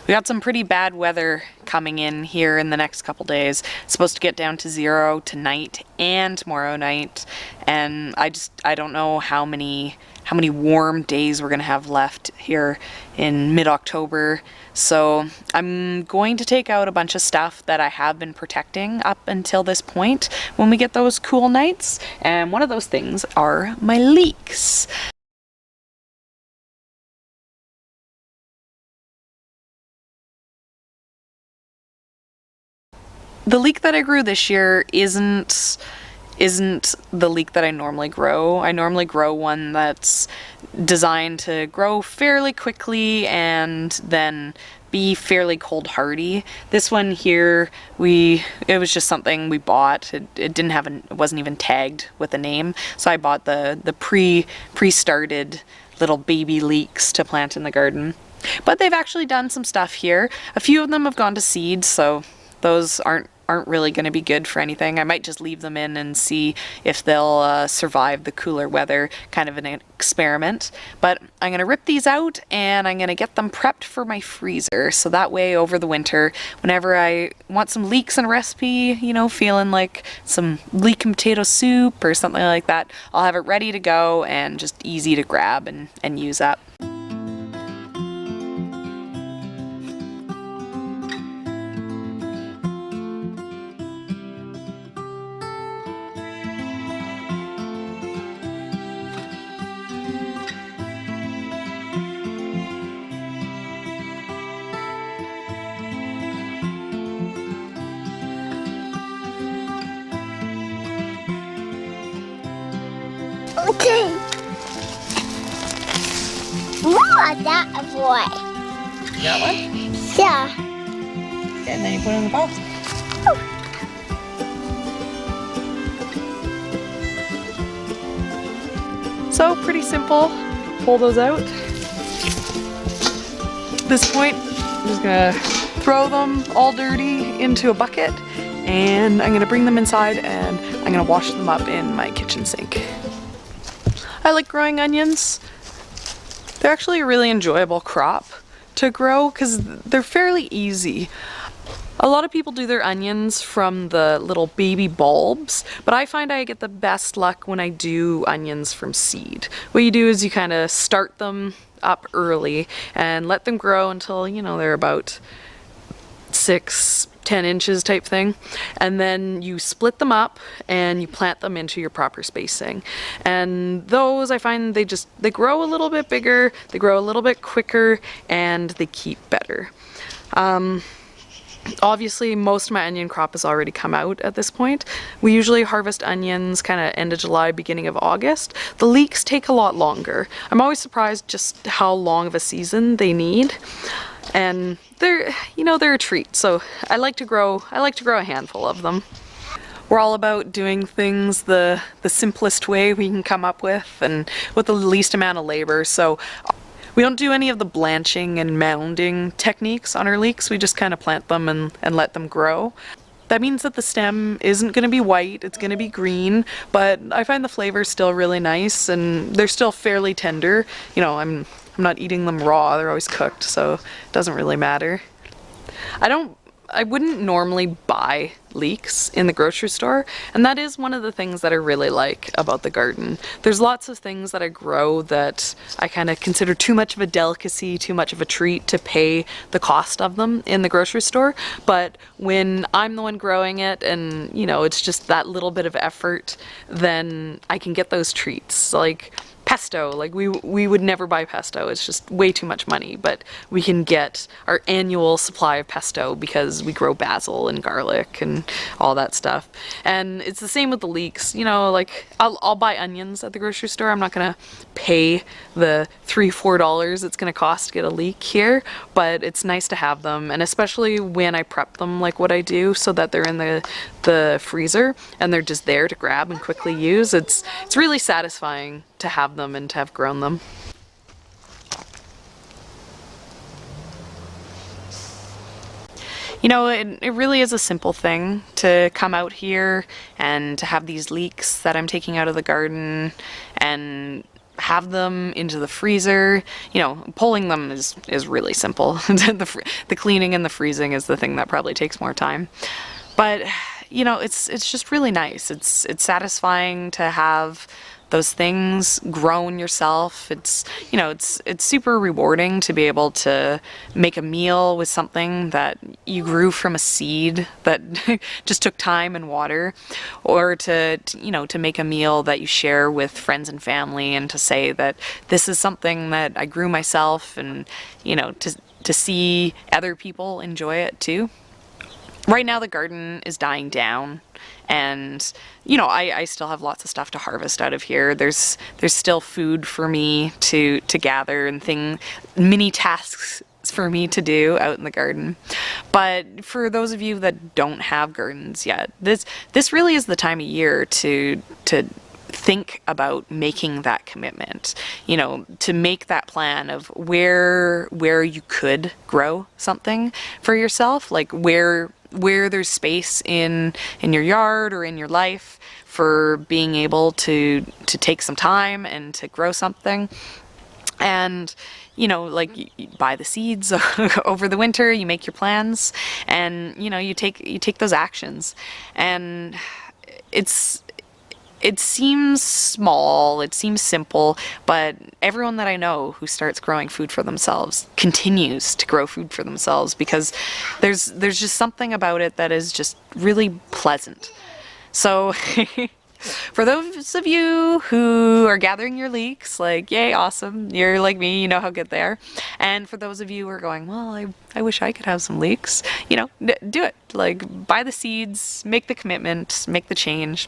We got some pretty bad weather coming in here in the next couple days. It's supposed to get down to 0 tonight and tomorrow night, and I don't know how many warm days we're gonna have left here in mid-October. So I'm going to take out a bunch of stuff that I have been protecting up until this point when we get those cool nights, and one of those things are my LEEKS. The leek that I grew this year isn't the leek that I normally grow. I normally grow one that's designed to grow fairly quickly and then be fairly cold hardy. This one here, it was just something we bought. It wasn't even tagged with a name, so I bought the pre-started little baby LEEKS to plant in the garden. But they've actually done some stuff here. A few of them have gone to seed, so those aren't really going to be good for anything. I might just leave them in and see if they'll survive the cooler weather, kind of an experiment. But I'm going to rip these out and I'm going to get them prepped for my freezer, so that way over the winter, whenever I want some LEEKS in a recipe, you know, feeling like some leek and potato soup or something like that, I'll have it ready to go and just easy to grab and use up. Okay. More that boy. That one? Yeah. And then you put it in the box. So pretty simple. Pull those out. At this point, I'm just gonna throw them all dirty into a bucket, and I'm gonna bring them inside and I'm gonna wash them up in my kitchen sink. I like growing onions. They're actually a really enjoyable crop to grow because they're fairly easy. A lot of people do their onions from the little baby bulbs, but I find I get the best luck when I do onions from seed. What you do is you kind of start them up early and let them grow until, you know, they're about 6-10 inches type thing, and then you split them up and you plant them into your proper spacing. And those, I find they grow a little bit bigger, they grow a little bit quicker, and they keep better. Obviously, most of my onion crop has already come out at this point. We usually harvest onions kind of end of July, beginning of August. The LEEKS take a lot longer. I'm always surprised just how long of a season they need. And they're a treat, so I like to grow a handful of them. We're all about doing things the simplest way we can come up with and with the least amount of labor, so we don't do any of the blanching and mounding techniques on our LEEKS. We just kind of plant them and let them grow. That means that the stem isn't going to be white, it's going to be green, but I find the flavor still really nice and they're still fairly tender. You know, I'm not eating them raw, they're always cooked, so it doesn't really matter. I wouldn't normally buy LEEKS in the grocery store, and that is one of the things that I really like about the garden. There's lots of things that I grow that I kind of consider too much of a delicacy, too much of a treat to pay the cost of them in the grocery store, but when I'm the one growing it and, you know, it's just that little bit of effort, then I can get those treats. Like pesto, like we would never buy pesto, it's just way too much money, but we can get our annual supply of pesto because we grow basil and garlic and all that stuff. And it's the same with the LEEKS, you know, like I'll buy onions at the grocery store. I'm not gonna pay the $3-4 it's gonna cost to get a LEEK here, but it's nice to have them, and especially when I prep them like what I do so that they're in the freezer and they're just there to grab and quickly use. It's really satisfying to have them and to have grown them. You know, it really is a simple thing to come out here and to have these LEEKS that I'm taking out of the garden and have them into the freezer. You know, pulling them is really simple. The cleaning and the freezing is the thing that probably takes more time. But, you know, it's just really nice. It's satisfying to have those things grown yourself. It's, you know, it's super rewarding to be able to make a meal with something that you grew from a seed that just took time and water, or to you know, to make a meal that you share with friends and family, and to say that this is something that I grew myself, and, you know, to see other people enjoy it too. Right now the garden is dying down, and, you know, I still have lots of stuff to harvest out of here. There's still food for me to gather, and mini tasks for me to do out in the garden. But for those of you that don't have gardens yet, this really is the time of year to think about making that commitment, you know, to make that plan of where you could grow something for yourself, like where there's space in your yard or in your life for being able to take some time and to grow something. And, you know, like, you buy the seeds over the winter, you make your plans, and, you know, you take those actions. And it seems small, it seems simple, but everyone that I know who starts growing food for themselves continues to grow food for themselves, because there's just something about it that is just really pleasant. So for those of you who are gathering your leeks, like, yay, awesome, you're like me, you know how good they are. And for those of you who are going, well, I wish I could have some leeks, you know, do it. Like, buy the seeds, make the commitment, make the change.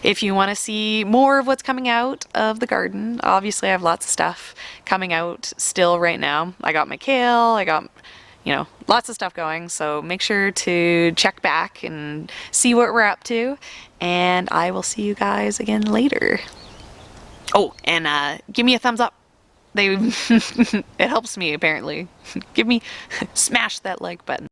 If you want to see more of what's coming out of the garden, obviously I have lots of stuff coming out still right now. I got my kale, I got, you know, lots of stuff going, so make sure to check back and see what we're up to, and I will see you guys again later. Oh, and give me a thumbs up. It helps me, apparently. Smash that like button.